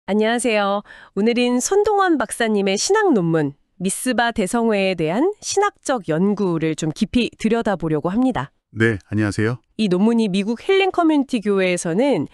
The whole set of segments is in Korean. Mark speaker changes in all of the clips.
Speaker 1: 안녕하세요. 오늘은 손동원 박사님의 신학 논문 미스바 대성회에 대한 신학적 연구를 좀 깊이 들여다보려고 합니다.
Speaker 2: 네, 안녕하세요.
Speaker 1: 이 논문이 미국 힐링 커뮤니티 교회에서는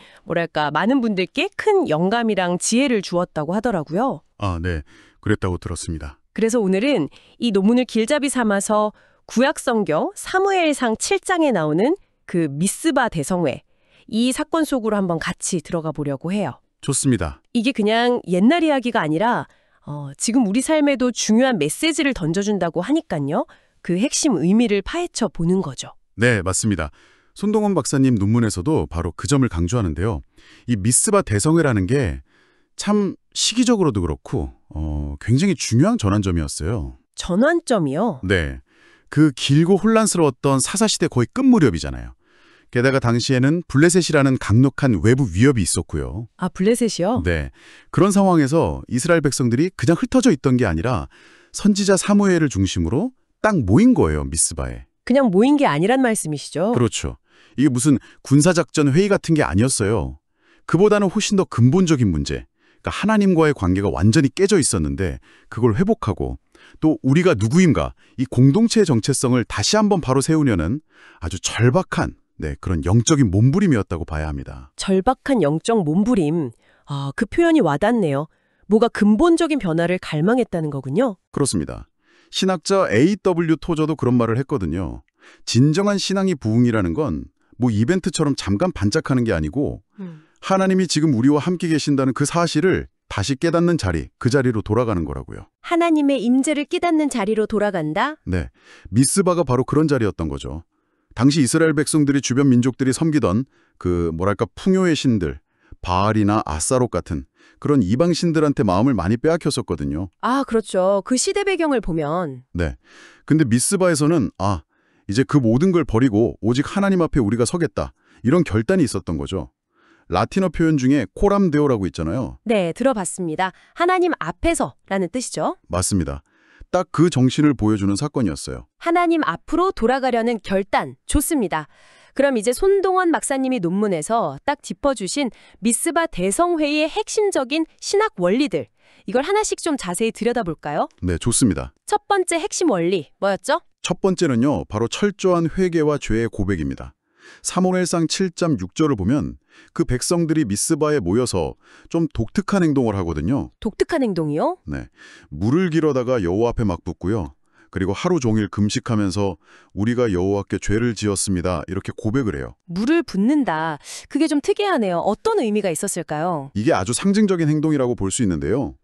Speaker 1: 많은 분들께 큰 영감이랑 지혜를 주었다고 하더라고요.
Speaker 2: 네, 그랬다고 들었습니다.
Speaker 1: 그래서 오늘은 이 논문을 길잡이 삼아서 구약성경 사무엘상 7장에 나오는 그 미스바 대성회, 이 사건 속으로 한번 같이 들어가 보려고 해요.
Speaker 2: 좋습니다.
Speaker 1: 이게 그냥 옛날 이야기가 아니라 지금 우리 삶에도 중요한 메시지를 던져준다고 하니까요. 그 핵심 의미를 파헤쳐 보는 거죠.
Speaker 2: 네, 맞습니다. 손동원 박사님 논문에서도 바로 그 점을 강조하는데요. 이 미스바 대성회라는 게 참 시기적으로도 그렇고 굉장히 중요한 전환점이었어요.
Speaker 1: 전환점이요?
Speaker 2: 네, 그 길고 혼란스러웠던 사사시대 거의 끝 무렵이잖아요. 게다가 당시에는 블레셋이라는 강력한 외부 위협이 있었고요.
Speaker 1: 아, 블레셋이요?
Speaker 2: 네, 그런 상황에서 이스라엘 백성들이 그냥 흩어져 있던 게 아니라 선지자 사무엘을 중심으로 딱 모인 거예요, 미스바에.
Speaker 1: 그냥 모인 게 아니란 말씀이시죠?
Speaker 2: 그렇죠. 이게 무슨 군사작전 회의 같은 게 아니었어요. 그보다는 훨씬 더 근본적인 문제, 그러니까 하나님과의 관계가 완전히 깨져 있었는데 그걸 회복하고 또 우리가 누구인가, 이 공동체의 정체성을 다시 한번 바로 세우려는 아주 절박한 그런 영적인 몸부림이었다고 봐야 합니다.
Speaker 1: 절박한 영적 몸부림. 아, 그 표현이 와닿네요. 뭐가 근본적인 변화를 갈망했다는 거군요.
Speaker 2: 그렇습니다. 신학자 A.W. 토저도 그런 말을 했거든요. 진정한 신앙이 부흥이라는 건 뭐 이벤트처럼 잠깐 반짝하는 게 아니고 하나님이 지금 우리와 함께 계신다는 그 사실을 다시 깨닫는 자리, 그 자리로 돌아가는 거라고요.
Speaker 1: 하나님의 임재를 깨닫는 자리로 돌아간다?
Speaker 2: 네, 미스바가 바로 그런 자리였던 거죠. 당시 이스라엘 백성들이 주변 민족들이 섬기던 풍요의 신들, 바알이나 아스타롯 같은 그런 이방 신들한테 마음을 많이 빼앗겼었거든요.
Speaker 1: 아, 그렇죠. 그 시대 배경을 보면.
Speaker 2: 네. 근데 미스바에서는 이제 그 모든 걸 버리고 오직 하나님 앞에 우리가 서겠다. 이런 결단이 있었던 거죠. 라틴어 표현 중에 코람 데오라고 있잖아요.
Speaker 1: 네, 들어봤습니다. 하나님 앞에서라는 뜻이죠.
Speaker 2: 맞습니다. 딱 그 정신을 보여주는 사건이었어요.
Speaker 1: 하나님 앞으로 돌아가려는 결단. 좋습니다. 그럼 이제 손동원 박사님이 논문에서 딱 짚어주신 미스바 대성회의의 핵심적인 신학 원리들. 이걸 하나씩 좀 자세히 들여다볼까요?
Speaker 2: 네, 좋습니다.
Speaker 1: 첫 번째 핵심 원리 뭐였죠?
Speaker 2: 첫 번째는요, 바로 철저한 회개와 죄의 고백입니다. 사무엘상 7장 6절을 보면 그 백성들이 미스바에 모여서 좀 독특한 행동을 하거든요.
Speaker 1: 독특한 행동이요?
Speaker 2: 네, 물을 길어다가 여호와 앞에 막 붓고요. 그리고 하루 종일 금식하면서 우리가 여호와께 죄를 지었습니다. 이렇게 고백을 해요.
Speaker 1: 물을 붓는다. 그게 좀 특이하네요. 어떤 의미가 있었을까요?
Speaker 2: 이게 아주 상징적인 행동이라고 볼 수 있는데요.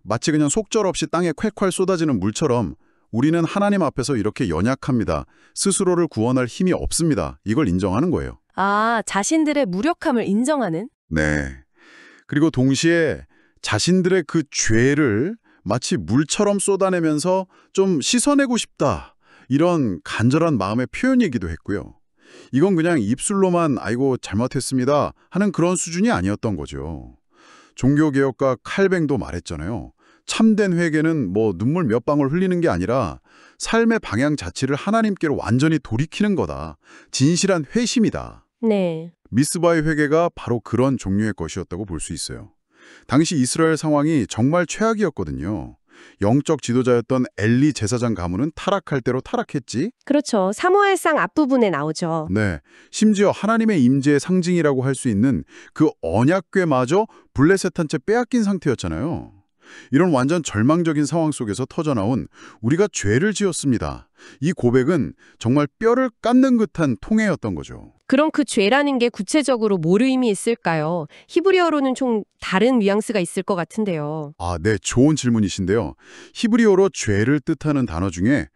Speaker 2: 마치 그냥 속절없이 땅에 콸콸 쏟아지는 물처럼 우리는 하나님 앞에서 이렇게 연약합니다. 스스로를 구원할 힘이 없습니다. 이걸 인정하는 거예요.
Speaker 1: 아, 자신들의 무력함을 인정하는?
Speaker 2: 네. 그리고 동시에 자신들의 그 죄를 마치 물처럼 쏟아내면서 좀 씻어내고 싶다. 이런 간절한 마음의 표현이기도 했고요. 이건 그냥 입술로만 아이고 잘못했습니다 하는 그런 수준이 아니었던 거죠. 종교개혁가 칼뱅도 말했잖아요. 참된 회개는 눈물 몇 방울 흘리는 게 아니라 삶의 방향 자체를 하나님께로 완전히 돌이키는 거다. 진실한 회심이다.
Speaker 1: 네.
Speaker 2: 미스바의 회개가 바로 그런 종류의 것이었다고 볼 수 있어요. 당시 이스라엘 상황이 정말 최악이었거든요. 영적 지도자였던 엘리 제사장 가문은 타락할 대로 타락했지.
Speaker 1: 그렇죠. 사무엘상 앞부분에 나오죠.
Speaker 2: 네, 심지어 하나님의 임재의 상징이라고 할 수 있는 그 언약궤마저 블레셋한테 빼앗긴 상태였잖아요. 이런 완전 절망적인 상황 속에서 터져나온 우리가 죄를 지었습니다. 이 고백은 정말 뼈를 깎는 듯한 통해였던 거죠.
Speaker 1: 그럼 그 죄라는 게 구체적으로 뭘 의미 있을까요? 히브리어로는 좀 다른 뉘앙스가 있을 것 같은데요.
Speaker 2: 네, 좋은 질문이신데요. 히브리어로 죄를 뜻하는 단어 중에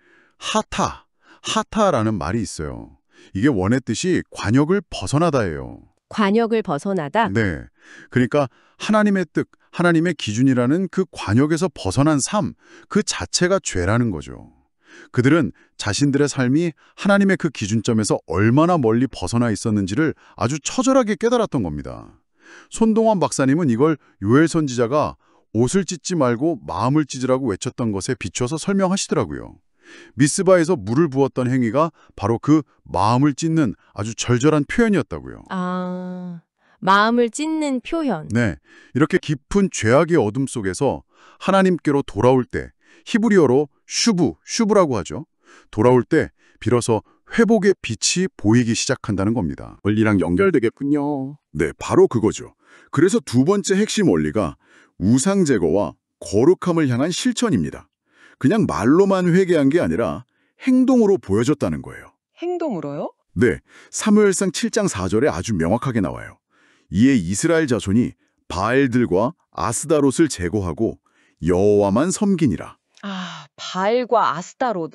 Speaker 2: 하타라는 말이 있어요. 이게 원의 뜻이 관역을 벗어나다예요.
Speaker 1: 관역을 벗어나다?
Speaker 2: 네, 그러니까 하나님의 뜻, 하나님의 기준이라는 그 관역에서 벗어난 삶, 그 자체가 죄라는 거죠. 그들은 자신들의 삶이 하나님의 그 기준점에서 얼마나 멀리 벗어나 있었는지를 아주 처절하게 깨달았던 겁니다. 손동원 박사님은 이걸 요엘 선지자가 옷을 찢지 말고 마음을 찢으라고 외쳤던 것에 비춰서 설명하시더라고요. 미스바에서 물을 부었던 행위가 바로 그 마음을 찢는 아주 절절한 표현이었다고요.
Speaker 1: 아,
Speaker 3: 마음을 찢는 표현.
Speaker 2: 네, 이렇게 깊은 죄악의 어둠 속에서 하나님께로 돌아올 때 히브리어로 슈브라고 하죠. 돌아올 때 비로소 회복의 빛이 보이기 시작한다는 겁니다. 원리랑 연결되겠군요. 네, 바로 그거죠. 그래서 두 번째 핵심 원리가 우상 제거와 거룩함을 향한 실천입니다. 그냥 말로만 회개한 게 아니라 행동으로 보여줬다는 거예요.
Speaker 1: 행동으로요?
Speaker 2: 네, 사무엘상 7장 4절에 아주 명확하게 나와요. 이에 이스라엘 자손이 바알들과 아스다롯을 제거하고 여호와만 섬기니라.
Speaker 1: 아, 바알과 아스타롯.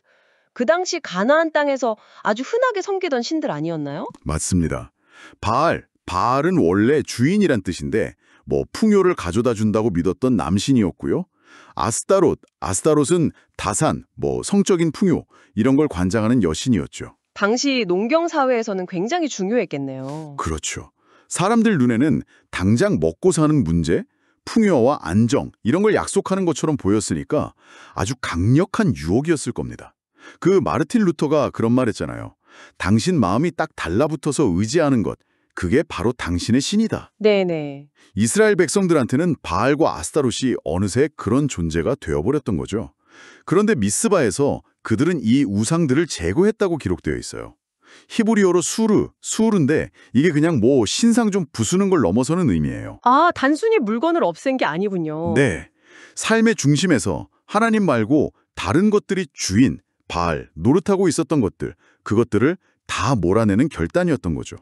Speaker 1: 그 당시 가나안 땅에서 아주 흔하게 섬기던 신들 아니었나요?
Speaker 2: 맞습니다. 바알은 원래 주인이란 뜻인데 풍요를 가져다 준다고 믿었던 남신이었고요. 아스타롯은 다산, 성적인 풍요 이런 걸 관장하는 여신이었죠.
Speaker 1: 당시 농경 사회에서는 굉장히 중요했겠네요.
Speaker 2: 그렇죠. 사람들 눈에는 당장 먹고 사는 문제, 풍요와 안정 이런 걸 약속하는 것처럼 보였으니까 아주 강력한 유혹이었을 겁니다. 그 마르틴 루터가 그런 말 했잖아요. 당신 마음이 딱 달라붙어서 의지하는 것, 그게 바로 당신의 신이다.
Speaker 1: 네네.
Speaker 2: 이스라엘 백성들한테는 바알과 아스타롯이 어느새 그런 존재가 되어버렸던 거죠. 그런데 미스바에서 그들은 이 우상들을 제거했다고 기록되어 있어요. 히브리어로 수르인데 이게 그냥 신상 좀 부수는 걸 넘어서는 의미예요.
Speaker 1: 아, 단순히 물건을 없앤 게 아니군요.
Speaker 2: 네, 삶의 중심에서 하나님 말고 다른 것들이 주인, 바알, 노릇하고 있었던 것들, 그것들을 다 몰아내는 결단이었던 거죠.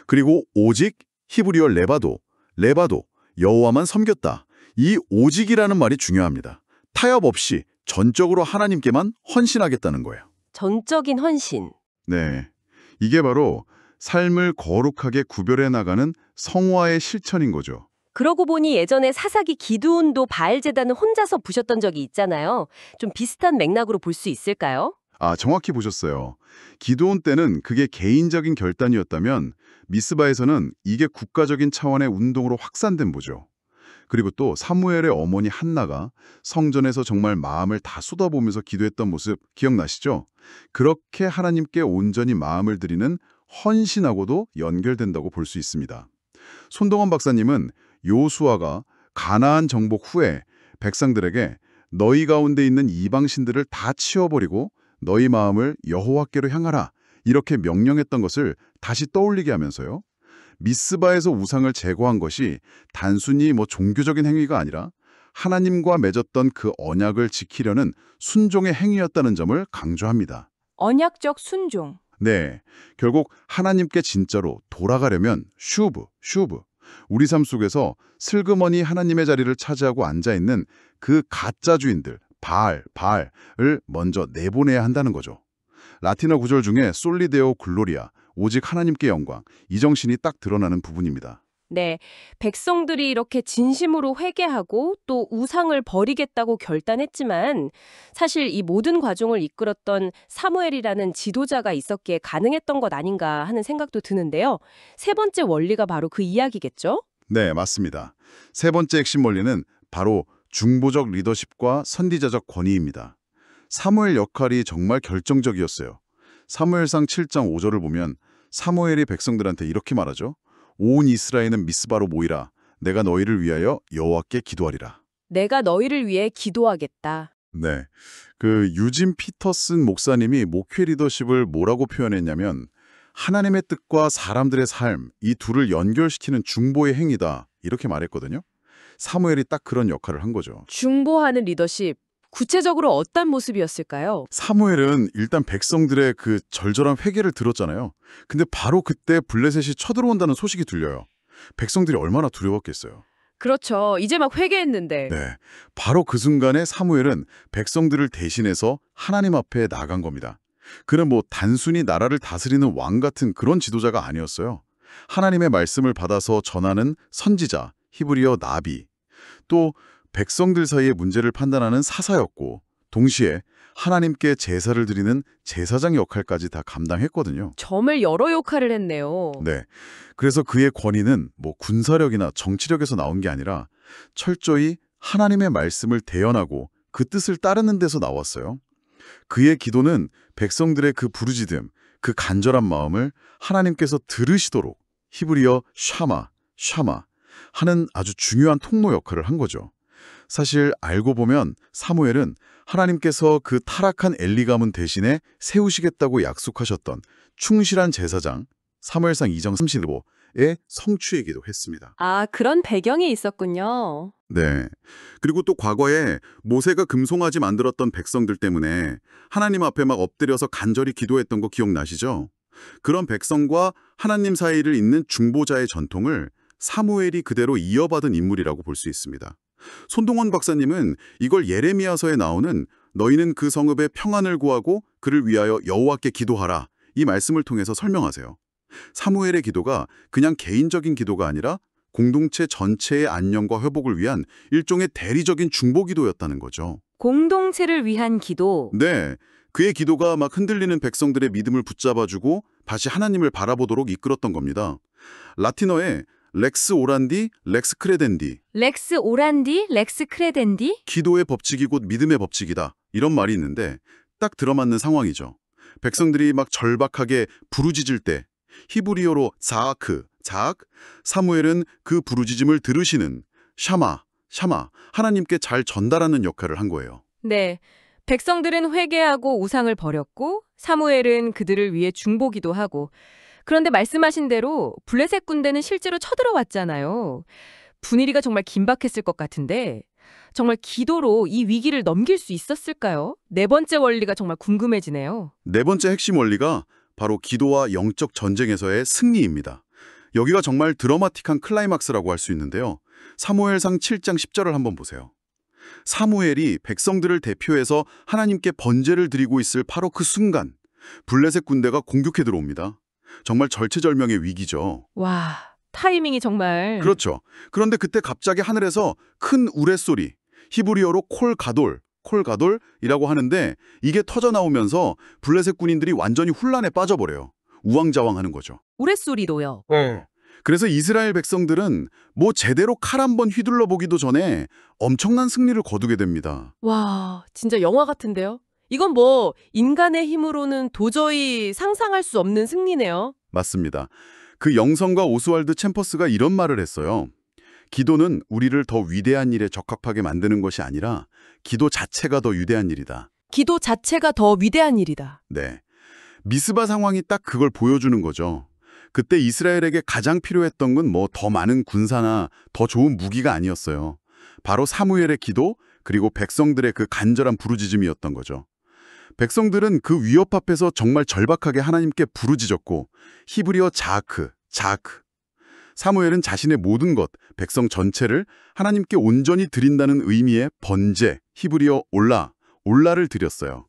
Speaker 2: 그리고 오직 히브리어 레바도, 여호와만 섬겼다. 이 오직이라는 말이 중요합니다. 타협 없이 전적으로 하나님께만 헌신하겠다는 거예요.
Speaker 1: 전적인 헌신.
Speaker 2: 네, 이게 바로 삶을 거룩하게 구별해 나가는 성화의 실천인 거죠.
Speaker 1: 그러고 보니 예전에 사사기 기드온도 바알 제단을 혼자서 부셨던 적이 있잖아요. 좀 비슷한 맥락으로 볼 수 있을까요?
Speaker 2: 아, 정확히 보셨어요. 기드온 때는 그게 개인적인 결단이었다면 미스바에서는 이게 국가적인 차원의 운동으로 확산된 보죠. 그리고 또 사무엘의 어머니 한나가 성전에서 정말 마음을 다 쏟아보면서 기도했던 모습 기억나시죠? 그렇게 하나님께 온전히 마음을 드리는 헌신하고도 연결된다고 볼 수 있습니다. 손동원 박사님은 요수아가 가나안 정복 후에 백성들에게 너희 가운데 있는 이방신들을 다 치워버리고 너희 마음을 여호와께로 향하라 이렇게 명령했던 것을 다시 떠올리게 하면서요. 미스바에서 우상을 제거한 것이 단순히 종교적인 행위가 아니라 하나님과 맺었던 그 언약을 지키려는 순종의 행위였다는 점을 강조합니다.
Speaker 3: 언약적 순종.
Speaker 2: 네, 결국 하나님께 진짜로 돌아가려면 슈브, 우리 삶 속에서 슬그머니 하나님의 자리를 차지하고 앉아있는 그 가짜주인들, 바알을 먼저 내보내야 한다는 거죠. 라틴어 구절 중에 솔리데오 글로리아, 오직 하나님께 영광, 이 정신이 딱 드러나는 부분입니다.
Speaker 1: 네, 백성들이 이렇게 진심으로 회개하고 또 우상을 버리겠다고 결단했지만 사실 이 모든 과정을 이끌었던 사무엘이라는 지도자가 있었기에 가능했던 것 아닌가 하는 생각도 드는데요. 세 번째 원리가 바로 그 이야기겠죠?
Speaker 2: 네, 맞습니다. 세 번째 핵심 원리는 바로 중보적 리더십과 선지자적 권위입니다. 사무엘 역할이 정말 결정적이었어요. 사무엘상 7장 5절을 보면 사무엘이 백성들한테 이렇게 말하죠. 온 이스라엘은 미스바로 모이라. 내가 너희를 위하여 여호와께 기도하리라.
Speaker 1: 내가 너희를 위해 기도하겠다.
Speaker 2: 네, 그 유진 피터슨 목사님이 목회 리더십을 뭐라고 표현했냐면 하나님의 뜻과 사람들의 삶, 이 둘을 연결시키는 중보의 행위다 이렇게 말했거든요. 사무엘이 딱 그런 역할을 한 거죠.
Speaker 1: 중보하는 리더십. 구체적으로 어떤 모습이었을까요?
Speaker 2: 사무엘은 일단 백성들의 그 절절한 회개를 들었잖아요. 근데 바로 그때 블레셋이 쳐들어온다는 소식이 들려요. 백성들이 얼마나 두려웠겠어요.
Speaker 1: 그렇죠. 이제 막 회개했는데.
Speaker 2: 네, 바로 그 순간에 사무엘은 백성들을 대신해서 하나님 앞에 나간 겁니다. 그는 단순히 나라를 다스리는 왕 같은 그런 지도자가 아니었어요. 하나님의 말씀을 받아서 전하는 선지자, 히브리어 나비, 또 백성들 사이의 문제를 판단하는 사사였고 동시에 하나님께 제사를 드리는 제사장 역할까지 다 감당했거든요.
Speaker 1: 정말 여러 역할을 했네요.
Speaker 2: 네, 그래서 그의 권위는 군사력이나 정치력에서 나온 게 아니라 철저히 하나님의 말씀을 대언하고 그 뜻을 따르는 데서 나왔어요. 그의 기도는 백성들의 그 부르짖음, 그 간절한 마음을 하나님께서 들으시도록 히브리어 샤마 하는 아주 중요한 통로 역할을 한 거죠. 사실 알고 보면 사무엘은 하나님께서 그 타락한 엘리 가문 대신에 세우시겠다고 약속하셨던 충실한 제사장 사무엘상 2장 35의 성취이기도 했습니다.
Speaker 1: 아, 그런 배경이 있었군요.
Speaker 2: 네. 그리고 또 과거에 모세가 금송아지 만들었던 백성들 때문에 하나님 앞에 막 엎드려서 간절히 기도했던 거 기억나시죠? 그런 백성과 하나님 사이를 잇는 중보자의 전통을 사무엘이 그대로 이어받은 인물이라고 볼 수 있습니다. 손동원 박사님은 이걸 예레미야서에 나오는 너희는 그 성읍에 평안을 구하고 그를 위하여 여호와께 기도하라 이 말씀을 통해서 설명하세요. 사무엘의 기도가 그냥 개인적인 기도가 아니라 공동체 전체의 안녕과 회복을 위한 일종의 대리적인 중보 기도였다는 거죠.
Speaker 3: 공동체를 위한 기도.
Speaker 2: 네, 그의 기도가 막 흔들리는 백성들의 믿음을 붙잡아주고 다시 하나님을 바라보도록 이끌었던 겁니다. 라틴어에 렉스 오란디, 렉스 크레덴디,
Speaker 3: 렉스 오란디, 렉스 크레덴디?
Speaker 2: 기도의 법칙이 곧 믿음의 법칙이다 이런 말이 있는데 딱 들어맞는 상황이죠. 백성들이 막 절박하게 부르짖을 때 히브리어로 자아크, 자악, 사무엘은 그 부르짖음을 들으시는 샤마, 하나님께 잘 전달하는 역할을 한 거예요.
Speaker 3: 네. 백성들은 회개하고 우상을 버렸고 사무엘은 그들을 위해 중보기도 하고 그런데 말씀하신 대로 블레셋 군대는 실제로 쳐들어왔잖아요. 분위기가 정말 긴박했을 것 같은데 정말 기도로 이 위기를 넘길 수 있었을까요? 네 번째 원리가 정말 궁금해지네요.
Speaker 2: 네 번째 핵심 원리가 바로 기도와 영적 전쟁에서의 승리입니다. 여기가 정말 드라마틱한 클라이막스라고 할 수 있는데요. 사무엘상 7장 10절을 한번 보세요. 사무엘이 백성들을 대표해서 하나님께 번제를 드리고 있을 바로 그 순간 블레셋 군대가 공격해 들어옵니다. 정말 절체절명의 위기죠.
Speaker 3: 와, 타이밍이 정말.
Speaker 2: 그렇죠. 그런데 그때 갑자기 하늘에서 큰 우레소리, 히브리어로 콜가돌이라고 하는데 이게 터져 나오면서 블레셋 군인들이 완전히 혼란에 빠져버려요. 우왕좌왕하는 거죠.
Speaker 1: 우레소리도요.
Speaker 2: 그래서 이스라엘 백성들은 뭐 제대로 칼 한번 휘둘러 보기도 전에 엄청난 승리를 거두게 됩니다.
Speaker 1: 와, 진짜 영화 같은데요? 이건 뭐 인간의 힘으로는 도저히 상상할 수 없는 승리네요.
Speaker 2: 맞습니다. 그 영성과 오스왈드 챔퍼스가 이런 말을 했어요. 기도는 우리를 더 위대한 일에 적합하게 만드는 것이 아니라 기도 자체가 더 위대한 일이다.
Speaker 1: 기도 자체가 더 위대한 일이다.
Speaker 2: 네. 미스바 상황이 딱 그걸 보여주는 거죠. 그때 이스라엘에게 가장 필요했던 건 뭐 더 많은 군사나 더 좋은 무기가 아니었어요. 바로 사무엘의 기도 그리고 백성들의 그 간절한 부르짖음이었던 거죠. 백성들은 그 위협 앞에서 정말 절박하게 하나님께 부르짖었고 히브리어 자아크. 사무엘은 자신의 모든 것, 백성 전체를 하나님께 온전히 드린다는 의미의 번제, 히브리어 올라를 드렸어요.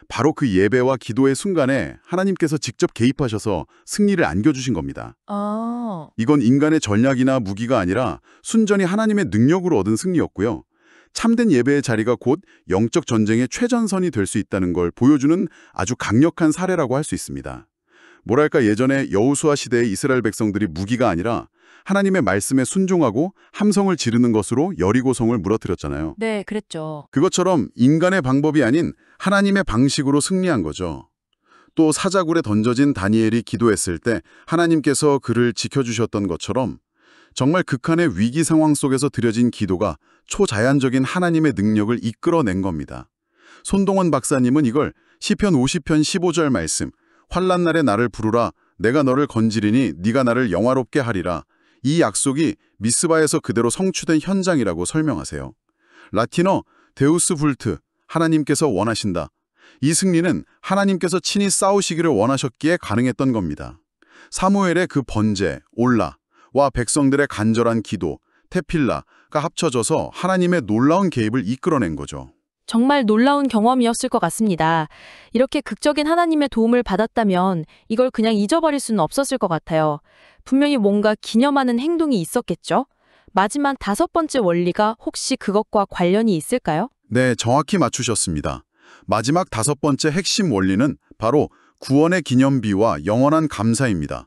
Speaker 2: 바로 그 예배와 기도의 순간에 하나님께서 직접 개입하셔서 승리를 안겨주신 겁니다.
Speaker 1: 아,
Speaker 2: 이건 인간의 전략이나 무기가 아니라 순전히 하나님의 능력으로 얻은 승리였고요. 참된 예배의 자리가 곧 영적 전쟁의 최전선이 될 수 있다는 걸 보여주는 아주 강력한 사례라고 할 수 있습니다. 뭐랄까 예전에 여호수아 시대의 이스라엘 백성들이 무기가 아니라 하나님의 말씀에 순종하고 함성을 지르는 것으로 여리고성을 무너뜨렸잖아요.
Speaker 1: 네, 그랬죠.
Speaker 2: 그것처럼 인간의 방법이 아닌 하나님의 방식으로 승리한 거죠. 또 사자굴에 던져진 다니엘이 기도했을 때 하나님께서 그를 지켜주셨던 것처럼 정말 극한의 위기 상황 속에서 드려진 기도가 초자연적인 하나님의 능력을 이끌어낸 겁니다. 손동원 박사님은 이걸 시편 50편 15절 말씀 환난 날에 나를 부르라 내가 너를 건지리니 네가 나를 영화롭게 하리라 이 약속이 미스바에서 그대로 성취된 현장이라고 설명하세요. 라틴어 데우스 불트 하나님께서 원하신다. 이 승리는 하나님께서 친히 싸우시기를 원하셨기에 가능했던 겁니다. 사무엘의 그 번제, 올라와 백성들의 간절한 기도, 테필라가 합쳐져서 하나님의 놀라운 개입을 이끌어낸 거죠.
Speaker 3: 정말 놀라운 경험이었을 것 같습니다. 이렇게 극적인 하나님의 도움을 받았다면 이걸 그냥 잊어버릴 수는 없었을 것 같아요. 분명히 뭔가 기념하는 행동이 있었겠죠? 마지막 5번째 원리가 혹시 그것과 관련이 있을까요?
Speaker 2: 네, 정확히 맞추셨습니다. 마지막 5번째 핵심 원리는 바로 구원의 기념비와 영원한 감사입니다.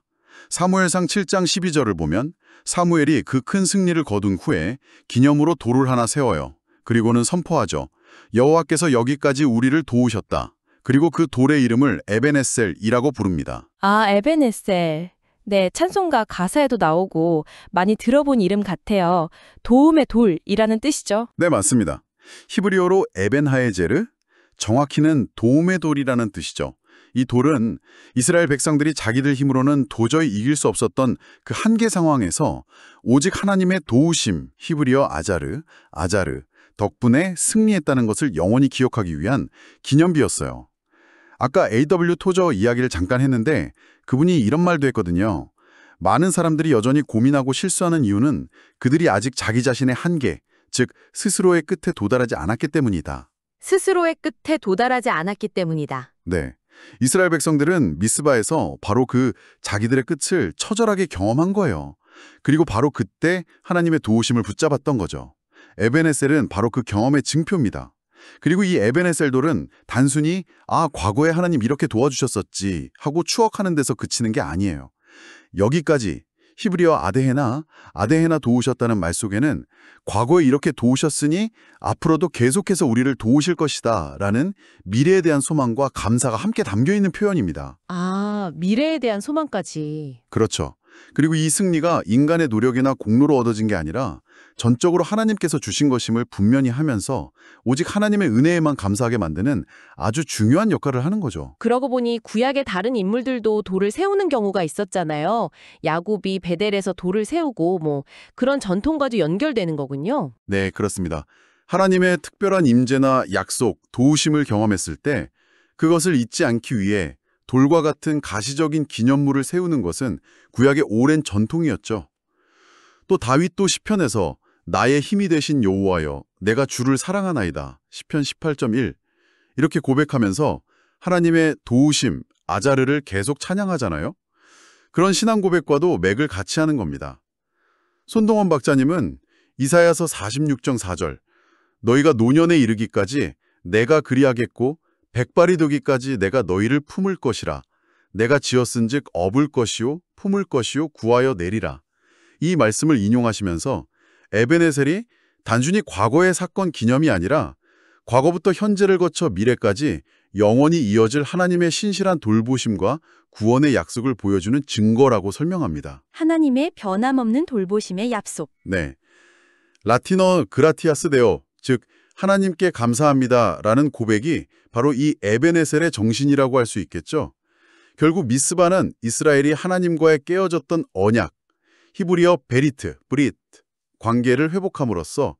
Speaker 2: 사무엘상 7장 12절을 보면 사무엘이 그 큰 승리를 거둔 후에 기념으로 돌을 하나 세워요. 그리고는 선포하죠. 여호와께서 여기까지 우리를 도우셨다. 그리고 그 돌의 이름을 에베네셀이라고 부릅니다.
Speaker 3: 아, 에베네셀.
Speaker 4: 네, 찬송가 가사에도 나오고 많이 들어본 이름 같아요. 도움의 돌이라는 뜻이죠.
Speaker 2: 네, 맞습니다. 히브리어로 에벤하에제르, 정확히는 도움의 돌이라는 뜻이죠. 이 돌은 이스라엘 백성들이 자기들 힘으로는 도저히 이길 수 없었던 그 한계 상황에서 오직 하나님의 도우심, 히브리어 아자르 덕분에 승리했다는 것을 영원히 기억하기 위한 기념비였어요. 아까 A.W. 토저 이야기를 잠깐 했는데 그분이 이런 말도 했거든요. 많은 사람들이 여전히 고민하고 실수하는 이유는 그들이 아직 자기 자신의 한계, 즉 스스로의 끝에 도달하지 않았기 때문이다.
Speaker 1: 스스로의 끝에 도달하지 않았기 때문이다.
Speaker 2: 네. 이스라엘 백성들은 미스바에서 바로 그 자기들의 끝을 처절하게 경험한 거예요. 그리고 바로 그때 하나님의 도우심을 붙잡았던 거죠. 에벤에셀은 바로 그 경험의 증표입니다. 그리고 이 에벤에셀 돌은 단순히 과거에 하나님 이렇게 도와주셨었지 하고 추억하는 데서 그치는 게 아니에요. 여기까지 히브리어 아데헤나 도우셨다는 말 속에는 과거에 이렇게 도우셨으니 앞으로도 계속해서 우리를 도우실 것이다 라는 미래에 대한 소망과 감사가 함께 담겨있는 표현입니다.
Speaker 1: 아, 미래에 대한 소망까지.
Speaker 2: 그렇죠. 그리고 이 승리가 인간의 노력이나 공로로 얻어진 게 아니라 전적으로 하나님께서 주신 것임을 분명히 하면서 오직 하나님의 은혜에만 감사하게 만드는 아주 중요한 역할을 하는 거죠.
Speaker 1: 그러고 보니 구약의 다른 인물들도 돌을 세우는 경우가 있었잖아요. 야곱이 베델에서 돌을 세우고 그런 전통과도 연결되는 거군요.
Speaker 2: 네, 그렇습니다. 하나님의 특별한 임재나 약속, 도우심을 경험했을 때 그것을 잊지 않기 위해 돌과 같은 가시적인 기념물을 세우는 것은 구약의 오랜 전통이었죠. 또 다윗도 시편에서 나의 힘이 되신 여호와여 내가 주를 사랑하나이다. 시편 18.1 이렇게 고백하면서 하나님의 도우심, 아자르를 계속 찬양하잖아요. 그런 신앙 고백과도 맥을 같이 하는 겁니다. 손동원 박사님은 이사야서 46장 4절 너희가 노년에 이르기까지 내가 그리하겠고 백발이 되기까지 내가 너희를 품을 것이라. 내가 지었은즉 업을 것이요 품을 것이요 구하여 내리라. 이 말씀을 인용하시면서 에벤에셀이 단순히 과거의 사건 기념이 아니라 과거부터 현재를 거쳐 미래까지 영원히 이어질 하나님의 신실한 돌보심과 구원의 약속을 보여주는 증거라고 설명합니다.
Speaker 4: 하나님의 변함없는 돌보심의 약속.
Speaker 2: 네, 라틴어 그라티아스 데오, 즉 하나님께 감사합니다라는 고백이 바로 이 에벤에셀의 정신이라고 할 수 있겠죠. 결국 미스바는 이스라엘이 하나님과의 깨어졌던 언약, 히브리어 브릿, 관계를 회복함으로써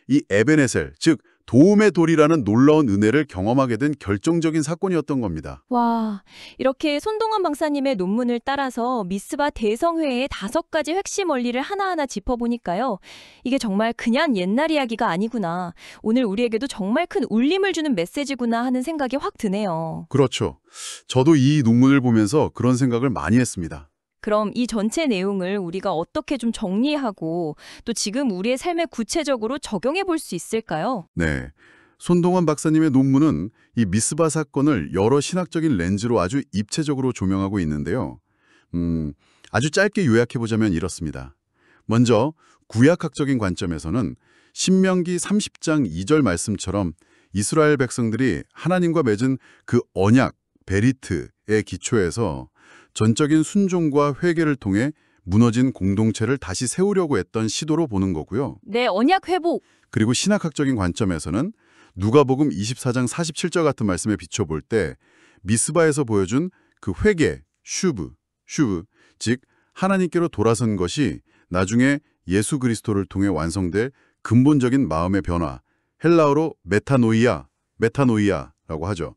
Speaker 2: 이 에벤에셀, 즉 도움의 돌이라는 놀라운 은혜를 경험하게 된 결정적인 사건이었던 겁니다.
Speaker 4: 와, 이렇게 손동원 박사님의 논문을 따라서 미스바 대성회의 5가지 핵심 원리를 하나하나 짚어보니까요. 이게 정말 그냥 옛날 이야기가 아니구나. 오늘 우리에게도 정말 큰 울림을 주는 메시지구나 하는 생각이 확 드네요.
Speaker 2: 그렇죠. 저도 이 논문을 보면서 그런 생각을 많이 했습니다.
Speaker 4: 그럼 이 전체 내용을 우리가 어떻게 좀 정리하고 또 지금 우리의 삶에 구체적으로 적용해 볼 수 있을까요?
Speaker 2: 네, 손동원 박사님의 논문은 이 미스바 사건을 여러 신학적인 렌즈로 아주 입체적으로 조명하고 있는데요. 아주 짧게 요약해보자면 이렇습니다. 먼저 구약학적인 관점에서는 신명기 30장 2절 말씀처럼 이스라엘 백성들이 하나님과 맺은 그 언약, 베리트의 기초에서 전적인 순종과 회개를 통해 무너진 공동체를 다시 세우려고 했던 시도로 보는 거고요.
Speaker 4: 네, 언약 회복.
Speaker 2: 그리고 신학학적인 관점에서는 누가복음 24장 47절 같은 말씀에 비춰볼 때 미스바에서 보여준 그 회개, 슈브, 즉 하나님께로 돌아선 것이 나중에 예수 그리스도를 통해 완성될 근본적인 마음의 변화, 헬라어로 메타노이아라고 하죠.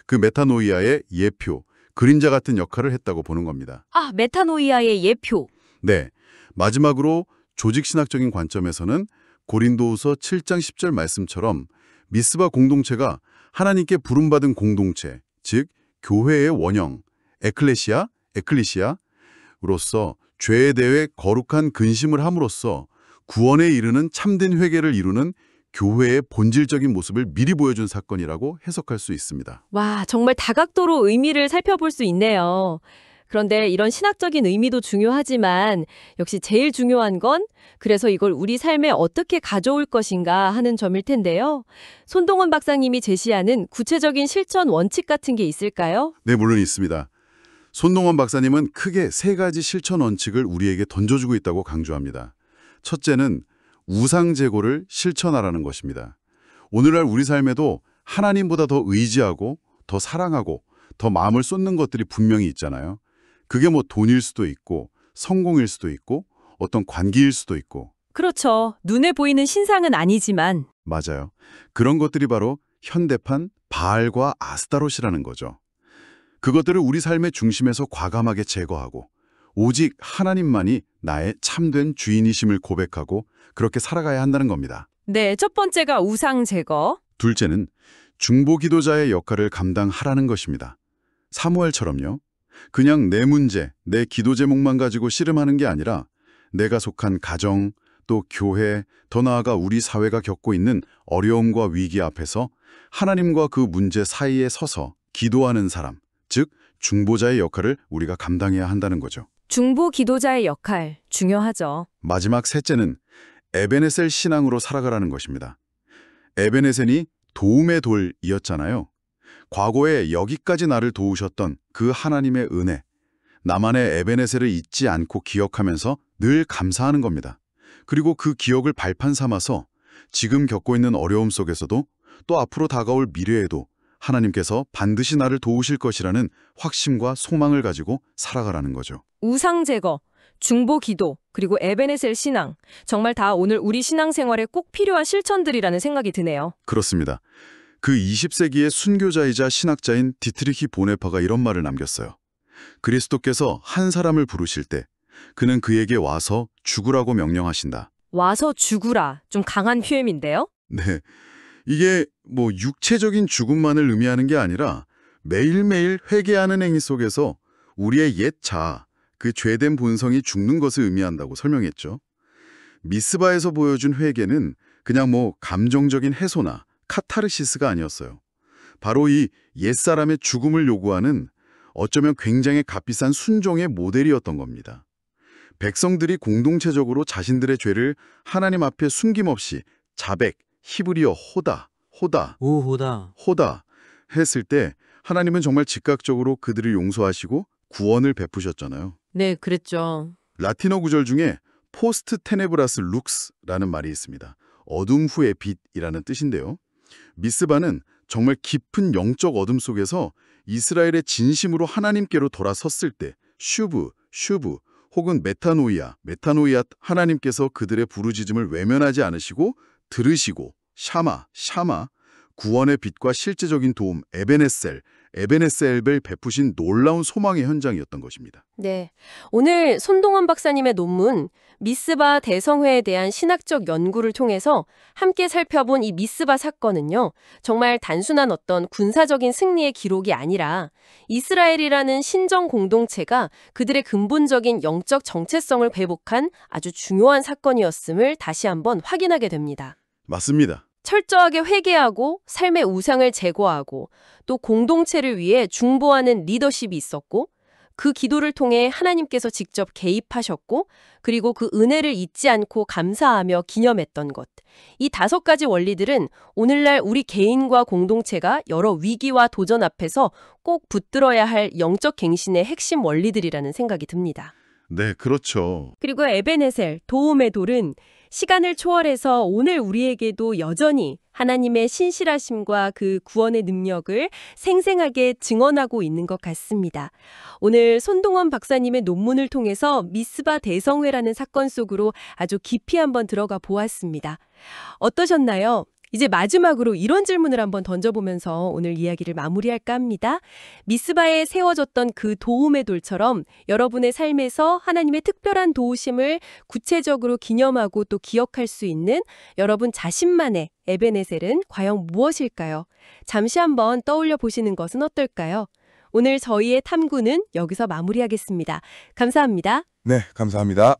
Speaker 2: 그 메타노이아의 예표, 그림자 같은 역할을 했다고 보는 겁니다.
Speaker 4: 아, 메타노이아의 예표.
Speaker 2: 네, 마지막으로 조직신학적인 관점에서는 고린도후서 7장 10절 말씀처럼 미스바 공동체가 하나님께 부름받은 공동체, 즉 교회의 원형, 에클레시아로서 죄에 대해 거룩한 근심을 함으로써 구원에 이르는 참된 회개를 이루는 교회의 본질적인 모습을 미리 보여준 사건이라고 해석할 수 있습니다.
Speaker 1: 와, 정말 다각도로 의미를 살펴볼 수 있네요. 그런데 이런 신학적인 의미도 중요하지만 역시 제일 중요한 건 그래서 이걸 우리 삶에 어떻게 가져올 것인가 하는 점일 텐데요. 손동원 박사님이 제시하는 구체적인 실천 원칙 같은 게 있을까요?
Speaker 2: 네, 물론 있습니다. 손동원 박사님은 크게 세 가지 실천 원칙을 우리에게 던져주고 있다고 강조합니다. 첫째는 우상 제고를 실천하라는 것입니다. 오늘날 우리 삶에도 하나님보다 더 의지하고 더 사랑하고 더 마음을 쏟는 것들이 분명히 있잖아요. 그게 뭐 돈일 수도 있고 성공일 수도 있고 어떤 관계일 수도 있고.
Speaker 1: 그렇죠. 눈에 보이는 신상은 아니지만
Speaker 2: 맞아요. 그런 것들이 바로 현대판 바알과 아스타롯이라는 거죠. 그것들을 우리 삶의 중심에서 과감하게 제거하고 오직 하나님만이 나의 참된 주인이심을 고백하고 그렇게 살아가야 한다는 겁니다.
Speaker 1: 네, 첫 번째가 우상 제거.
Speaker 2: 둘째는 중보기도자의 역할을 감당하라는 것입니다. 사무엘처럼요. 그냥 내 문제, 내 기도 제목만 가지고 씨름하는 게 아니라 내가 속한 가정, 또 교회, 더 나아가 우리 사회가 겪고 있는 어려움과 위기 앞에서 하나님과 그 문제 사이에 서서 기도하는 사람, 즉 중보자의 역할을 우리가 감당해야 한다는 거죠.
Speaker 1: 중보 기도자의 역할 중요하죠.
Speaker 2: 마지막 셋째는 에베네셀 신앙으로 살아가라는 것입니다. 에베네셀이 도움의 돌이었잖아요. 과거에 여기까지 나를 도우셨던 그 하나님의 은혜, 나만의 에베네셀을 잊지 않고 기억하면서 늘 감사하는 겁니다. 그리고 그 기억을 발판 삼아서 지금 겪고 있는 어려움 속에서도 또 앞으로 다가올 미래에도 하나님께서 반드시 나를 도우실 것이라는 확신과 소망을 가지고 살아가라는 거죠.
Speaker 1: 우상 제거, 중보 기도, 그리고 에베네셀 신앙. 정말 다 오늘 우리 신앙생활에 꼭 필요한 실천들이라는 생각이 드네요.
Speaker 2: 그렇습니다. 그 20세기의 순교자이자 신학자인 디트리히 보네파가 이런 말을 남겼어요. 그리스도께서 한 사람을 부르실 때 그는 그에게 와서 죽으라고 명령하신다.
Speaker 1: 와서 죽으라. 좀 강한 표현인데요.
Speaker 2: 네, 이게 뭐 육체적인 죽음만을 의미하는 게 아니라 매일매일 회개하는 행위 속에서 우리의 옛 자아, 그 죄된 본성이 죽는 것을 의미한다고 설명했죠. 미스바에서 보여준 회개는 그냥 뭐 감정적인 해소나 카타르시스가 아니었어요. 바로 이 옛사람의 죽음을 요구하는 어쩌면 굉장히 값비싼 순종의 모델이었던 겁니다. 백성들이 공동체적으로 자신들의 죄를 하나님 앞에 숨김없이 자백, 히브리어 호다 했을 때 하나님은 정말 즉각적으로 그들을 용서하시고 구원을 베푸셨잖아요.
Speaker 1: 네, 그랬죠.
Speaker 2: 라틴어 구절 중에 포스트 테네브라스 룩스라는 말이 있습니다. 어둠 후의 빛이라는 뜻인데요. 미스바는 정말 깊은 영적 어둠 속에서 이스라엘의 진심으로 하나님께로 돌아섰을 때 슈브 혹은 메타노이아 하나님께서 그들의 부르짖음을 외면하지 않으시고 들으시고 샤마 구원의 빛과 실제적인 도움 에베네셀을 베푸신 놀라운 소망의 현장이었던 것입니다.
Speaker 1: 네. 오늘 손동원 박사님의 논문 미스바 대성회에 대한 신학적 연구를 통해서 함께 살펴본 이 미스바 사건은요. 정말 단순한 어떤 군사적인 승리의 기록이 아니라 이스라엘이라는 신정 공동체가 그들의 근본적인 영적 정체성을 회복한 아주 중요한 사건이었음을 다시 한번 확인하게 됩니다.
Speaker 2: 맞습니다.
Speaker 1: 철저하게 회개하고 삶의 우상을 제거하고 또 공동체를 위해 중보하는 리더십이 있었고 그 기도를 통해 하나님께서 직접 개입하셨고 그리고 그 은혜를 잊지 않고 감사하며 기념했던 것. 이 5가지 원리들은 오늘날 우리 개인과 공동체가 여러 위기와 도전 앞에서 꼭 붙들어야 할 영적 갱신의 핵심 원리들이라는 생각이 듭니다.
Speaker 2: 네, 그렇죠.
Speaker 1: 그리고 에베네셀, 도움의 돌은 시간을 초월해서 오늘 우리에게도 여전히 하나님의 신실하심과 그 구원의 능력을 생생하게 증언하고 있는 것 같습니다. 오늘 손동원 박사님의 논문을 통해서 미스바 대성회라는 사건 속으로 아주 깊이 한번 들어가 보았습니다. 어떠셨나요? 이제 마지막으로 이런 질문을 한번 던져보면서 오늘 이야기를 마무리할까 합니다. 미스바에 세워졌던 그 도움의 돌처럼 여러분의 삶에서 하나님의 특별한 도우심을 구체적으로 기념하고 또 기억할 수 있는 여러분 자신만의 에베네셀은 과연 무엇일까요? 잠시 한번 떠올려 보시는 것은 어떨까요? 오늘 저희의 탐구는 여기서 마무리하겠습니다. 감사합니다.
Speaker 5: 네, 감사합니다.